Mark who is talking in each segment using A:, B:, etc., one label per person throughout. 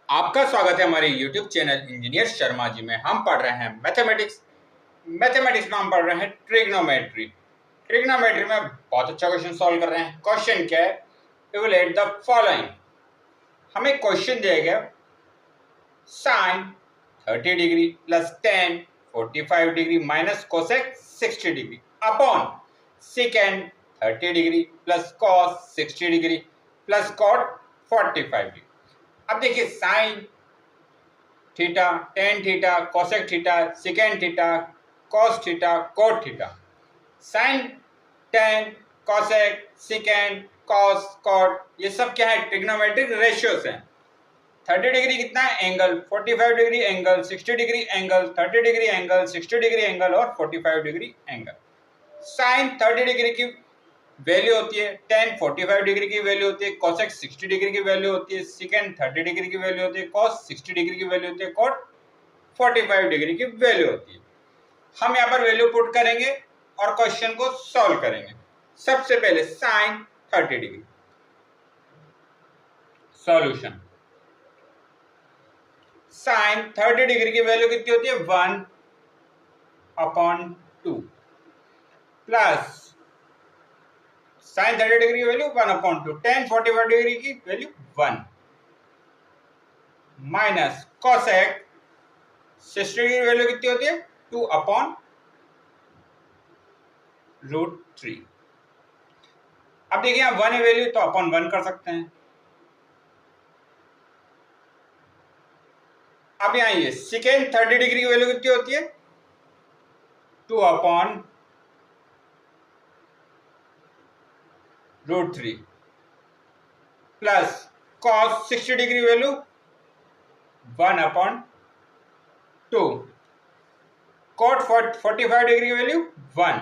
A: आपका स्वागत है हमारे YouTube channel engineer Sharma ji में। हम पढ़ रहे हैं मैथमेटिक्स। मैथमेटिक्स में हम पढ़ रहे हैं ट्रिग्नोमेट्री। ट्रिग्नोमेट्री में बहुत अच्छा क्वेश्चन सॉल्व कर रहे हैं। क्वेश्चन क्या है? Evaluate the following. हमें क्वेश्चन दिया गया sine 30 degree plus tan 45 degree minus cosec 60 degree upon second 30 degree plus cos 60 degree plus cot 45 degree. अब देखिए sine theta, tan theta, cosec theta, second theta, cos theta, cot theta. Sine, tan, cosec, second, cos, cot, ये सब क्या है? Trigonometric ratios हैं। 30 degree कितना है? Angle. 45 degree angle, 60 degree angle, 30 degree angle, 60 degree angle और 45 डिग्री एंगल। साइन 30 डिग्री की value होती है, टेन 45 डिग्री की वैल्यू होती है, कोसेक 60 डिग्री की वैल्यू होती है, सेकेंड 30 डिग्री की वैल्यू होती है, कॉस 60 डिग्री की वैल्यू होती है, कोट 45 डिग्री की वैल्यू होती है। हम यहाँ पर वैल्यू पुट करेंगे और क्वेश्चन को सॉल्व करेंगे। सबसे पहले sine 30 degree, solution. Sine 30 degree की वैल्यू कितनी होती है? 1/2 प्लस साइन 30 डिग्री की वैल्यू 1/2, टेन 45 डिग्री की वैल्यू 1 माइनस कोसेक 60 डिग्री की वैल्यू कितनी होती है? 2/√3। अब देखिए यहाँ 1 वैल्यू तो अपॉन 1 कर सकते हैं। अब यहाँ ये सेकेंड 30 डिग्री की वैल्यू कितनी होती है? 2/√3 plus cos 60 degree value 1/2, cot 45 degree की वैल्यू 1।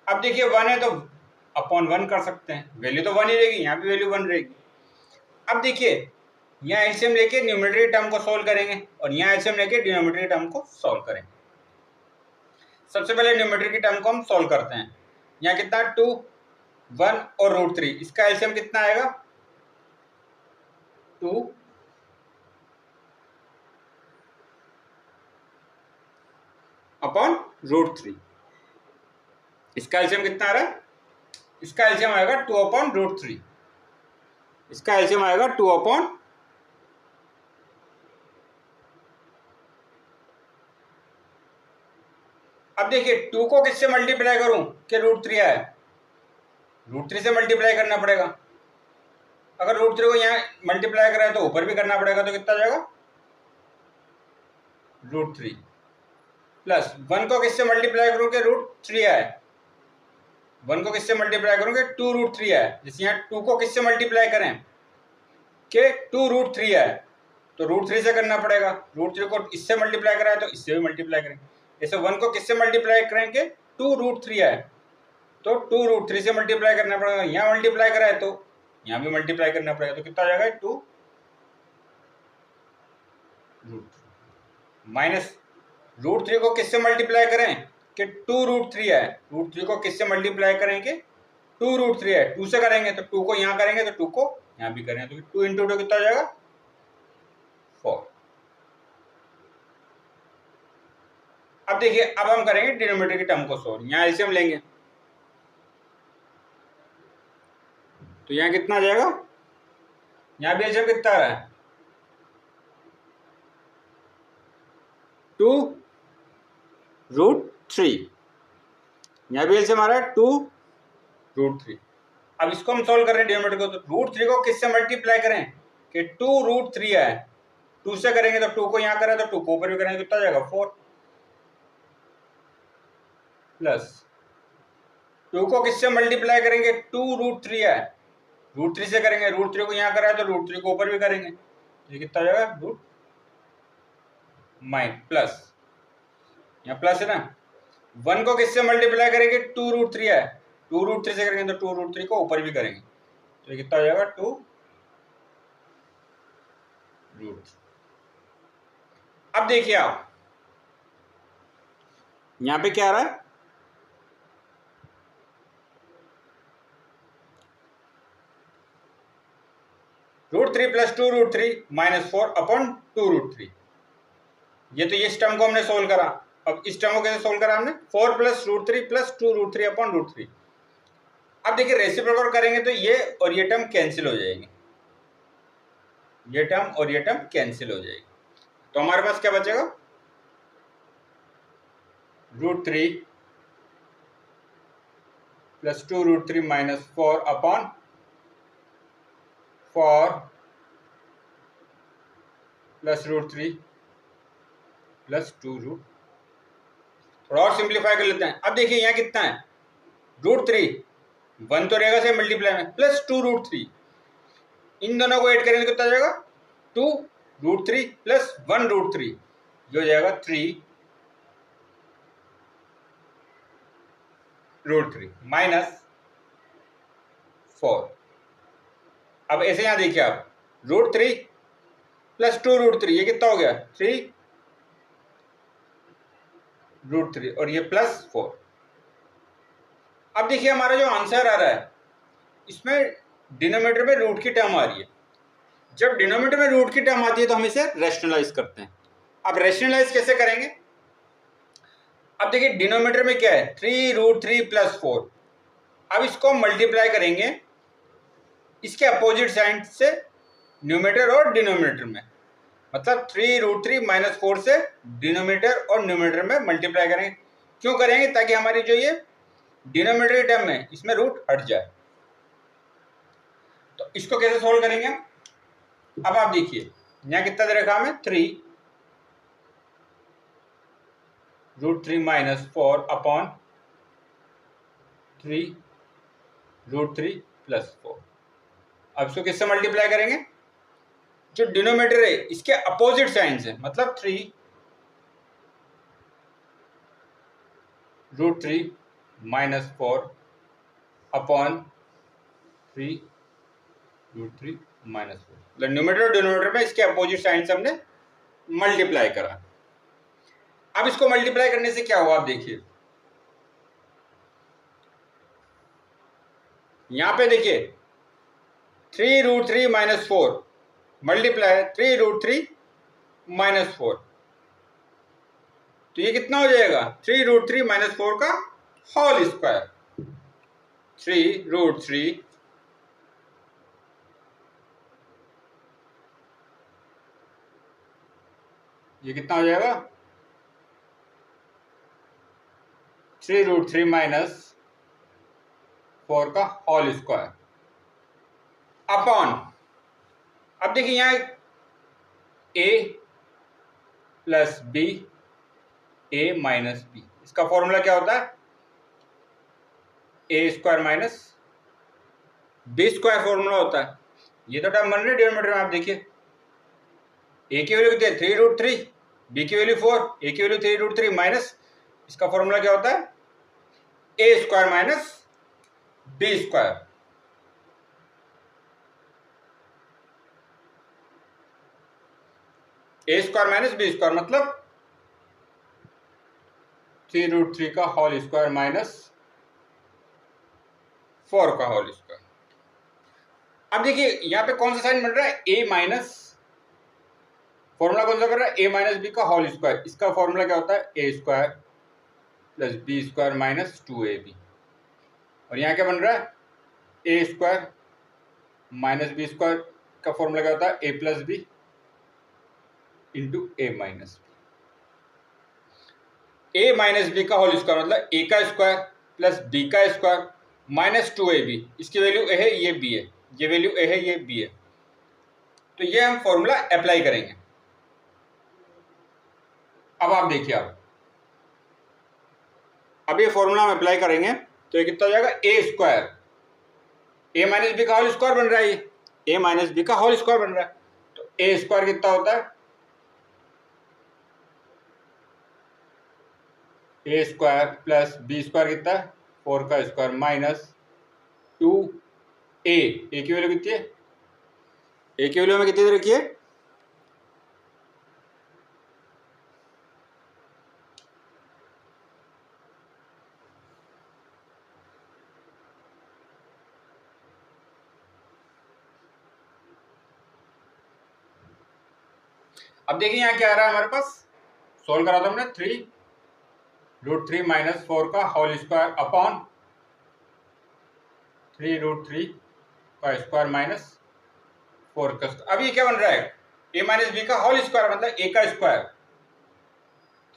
A: अब देखिए 1 है तो अपॉन 1 कर सकते हैं, वैल्यू तो 1 ही रहेगी, यहाँ भी वैल्यू 1 रहेगी। अब देखिए यहाँ एलसीएम लेके न्यूमेरेटर टर्म को सोल्व करेंगे और यहाँ एलसीएम लेके डिनोमिनेटर टर्म को सोल्व करेंगे। सबसे पहले न्यूमेरेटर की टर्म को हम सोल्व करते हैं। यहाँ कितना? 2, 1 और √3, इसका एलसीएम कितना आएगा? 2/√3। इसका एलसीएम कितना आ रहा है? इसका एलसीएम आएगा 2/√3। इसका एलसीएम आएगा 2/। अब देखिए 2 को किससे मल्टीप्लाई करूं कि √3 आए? √3 से मल्टीप्लाई करना पड़ेगा। अगर √3 को यहाँ मल्टीप्लाई करा है तो ऊपर भी करना पड़ेगा, तो कितना जाएगा? √3 प्लस 1 को किससे मल्टीप्लाई करूं कि √3 आए? 1 को किससे मल्टीप्लाई करूं कि 2√3 आए? जैसे यहाँ 2 को किससे मल्टीप्लाई करें कि 2√3 आए, तो √3 से करना पड़ेगा। √3 को इससे मल्टीप्लाई करा है तो इससे भी मल्टीप्लाई करेंगे। जैसे 1 को किससे मल्टीप्लाई करेंगे? 2√3 आए तो 2√3 से मल्टीप्लाई करना पड़ेगा। यहाँ मल्टीप्लाई करा है तो यहाँ भी मल्टीप्लाई करना पड़ेगा, तो कितना आ जाएगा? 2 माइनस √3 को किससे मल्टीप्लाई करें कि 2√3 आए, √3 को किससे मल्टीप्लाई करेंगे? 2√3 है, 2 से करेंगे तो 2 को यहाँ करेंगे तो 2 को यहाँ भी करेंगे, तो 2 × 2 कितना हो जाएगा? 4। अब देखिए अब हम करेंगे डिनोमिनेटर की टर्म को सोल्व। यहाँ एलसीएम लेंगे तो यहाँ कितना आ जाएगा? यहाँ भी एलसीएम कितना आ रहा है? 2√3। यहाँ भी एलसीएम आ रहा है 2√3। अब इसको हम सोल्व कर रहे हैं डिनोमिनेटर को, तो √3 को किससे मल्टीप्लाई करें कि 2√3 आए? 2 से करेंगे तो 2 को यहाँ करें तो 2 को ऊपर भी करेंगे, कितना जाएगा? 4 प्लस 2 को किससे मल्टीप्लाई करेंगे? 2√3 आए, √3 से करेंगे, √3 को यहाँ करा है तो √3 को ऊपर भी करेंगे, ये कितना जाएगा? रूट माइन प्लस यहाँ प्लस है ना। 1 को किससे मल्टीप्लाई करेंगे? 2√3 आए, 2√3 से करेंगे तो 2√3 को ऊपर भी करेंगे, तो ये कितना हो जाएगा? 2√3। अब देखिए आप यहाँ पे क्या आ रहा है? √3 प्लस 2√3 माइनस 4 अपॉन 2√3। ये तो ये इस टर्म को हमने सोल्व करा। अब इस टर्म को कैसे सोल्व करा हमने? 4 प्लस √3 प्लस 2√3 अपॉन √3। अब देखिए रेसिप्रोकल करेंगे तो ये और ये टर्म कैंसिल हो जाएगी, ये टर्म और ये टर्म कैंसिल हो जाएगी। तो हमारे पास क्या बचेगा? √3 plus 2√3 minus 4 upon 4 plus √3 plus 2√। थोड़ा और सिंप्लीफाई कर लेते हैं। अब देखिए यहाँ कितना है? √3 1 तो रहेगा से मल्टीप्लाई में, प्लस 2√3, इन दोनों को ऐड करेंगे तो कितना जाएगा? 2√3 प्लस 1√3, जो हो जाएगा 3√3 माइनस 4। अब ऐसे यहां देखिए आप, √3 प्लस 2√3, ये कितना हो गया? 3√3 और ये प्लस 4। अब देखिए हमारा जो आंसर आ रहा है इसमें डिनोमिनेटर में रूट की टर्म आ रही है। जब डिनोमिनेटर में रूट की टर्म आती है तो हम इसे रैशनलाइज करते हैं। अब रैशनलाइज कैसे करेंगे? अब देखिए डिनोमिनेटर में क्या है? 3√3 प्लस 4। अब इसको मल्टीप्लाई करेंगे इसके अपोजिट साइड से न्यूमरेटर और डिनोमिनेटर में, मतलब 3√3 माइनस 4 से डिनोमिनेटर और न्यूमरेटर में मल्टीप्लाई करेंगे। क्यों करेंगे? ताकि हमारी जो ये डिनोमिनेटर की टर्म है इसमें रूट हट जाए। तो इसको कैसे सोल्व करेंगे? अब आप देखिए यहाँ कितना दे रखा हमें? 3√3 माइनस 4 अपॉन 3√3 प्लस 4। अब इसको किससे मल्टीप्लाई करेंगे? जो डिनोमिनेटर है इसके अपोजिट साइन से, मतलब 3√3 माइनस 4 अपॉन 3√3 माइनस 4, मतलब न्यूमरेटर और डिनोमिनेटर में इसके अपोजिट साइन से हमने मल्टीप्लाई करा। अब इसको मल्टीप्लाई करने से क्या हुआ? आप देखिए यहां पे देखिए 3√3 माइनस 4 मल्टीप्लाई 3√3 माइनस 4, तो ये कितना हो जाएगा? 3√3 माइनस 4 का होल स्क्वायर। 3√3 ये कितना हो जाएगा? 3√3 माइनस 4 का होल स्क्वायर अपॉन, अब देखिए यहाँ a plus B, a minus B, इसका फॉर्मूला क्या होता है? a square minus B square formula होता है। ये तो टर्म बन रही है डिनोमिनेटर में। आप देखिए a की वैल्यू कितनी है? 3√3, b की वैल्यू 4, a की वैल्यू 3√3 माइनस, इसका फॉर्मूला क्या होता है? a square minus B square. a square minus B square मतलब 3√3 का होल स्क्वायर माइनस 4 का होल स्क्वायर। अब देखिए यहाँ पे कौन सा साइन बन रहा है? a माइनस, फॉर्मूला कौन सा कर रहा है? a माइनस बी का होल स्क्वायर। इसका फॉर्मूला क्या होता है? a square plus B square minus 2ab। और यहाँ क्या बन रहा है? a square minus B square का फॉर्मूला क्या होता है? a plus B into a minus B. a minus B का होल स्क्वायर मतलब a का स्क्वायर प्लस b का स्क्वायर माइनस 2ab। इसकी वैल्यू a है, ये b है, ये वैल्यू a है, ये b है। तो ये हम फॉर्मूला अप्लाई करेंगे। अब आप देखिए, अब ये फॉर्मूला हम अप्लाई करेंगे तो ये कितना हो जाएगा? a square, a minus B का होल स्क्वायर बन रहा है, ये a माइनस बी का होल स्क्वायर बन रहा है। तो a स्क्वायर कितना होता है? a square plus B square कितना है? 4 का स्क्वायर माइनस 2a। a की वैल्यू कितनी है? a की वैल्यू हमें कितनी दे रखी है? अब देखिए यहाँ क्या आ रहा है हमारे पास, सोल्व करा था हमने 3√3 माइनस 4 का होल स्क्वायर अपॉन 3√3 का स्क्वायर माइनस 4 का स्क्वायर। अब ये क्या बन रहा है, a माइनस बी का होल स्क्वायर मतलब a का स्क्वायर,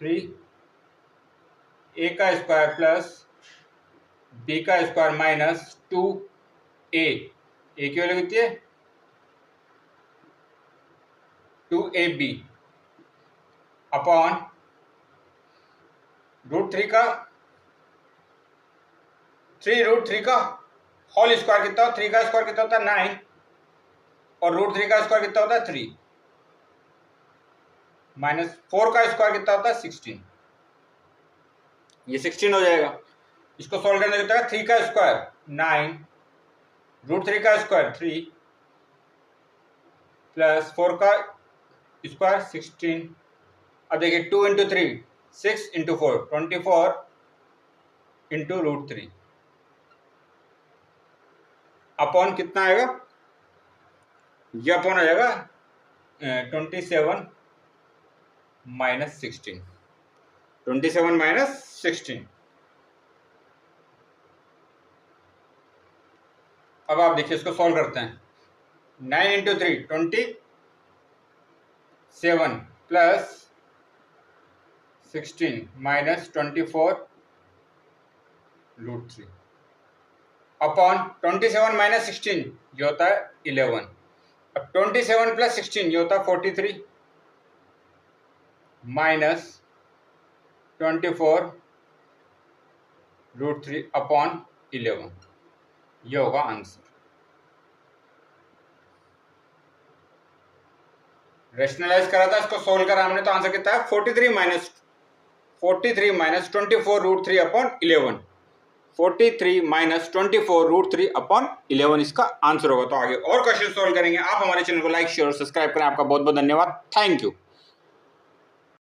A: 3a का स्क्वायर प्लस b का स्क्वायर माइनस 2a, a की वैल्यू कितनी है 2ab अपॉन √3 का होल स्क्वायर कितना होता है, 3 का स्क्वायर कितना होता है 9 और √3 का स्क्वायर कितना होता है 3 माइनस 4 का स्क्वायर कितना होता है 16, ये 16 हो जाएगा। इसको सॉल्व करने कितना है 3 का स्क्वायर 9 √3 का स्क्वायर 3 प्लस 4 का स्क्वायर 16। अब देखिए 2 इंटू 3 6 इंटू 4 24 इंटू √3 अपॉन कितना आएगा, ये अपॉन आ जाएगा 27 माइनस 16, 27 माइनस 16। अब आप देखिए इसको सॉल्व करते हैं, 9 into 3 27 plus 16 minus 24 √3 upon 27 minus 16 ये होता है 11। अब 27 प्लस 16 ये होता है 43 माइनस 24 √3 अपॉन 11, ये होगा आंसर। रेशनलाइज करा था, इसको सोल्व करा हमने तो आंसर कितना है 43 माइनस 24 √3 अपॉन 11, 43 माइनस 24 √3 अपॉन 11 इसका आंसर होगा। तो आगे और क्वेश्चन सोल्व करेंगे। आप हमारे चैनल को लाइक शेयर और सब्सक्राइब करें। आपका बहुत बहुत धन्यवाद। Thank you.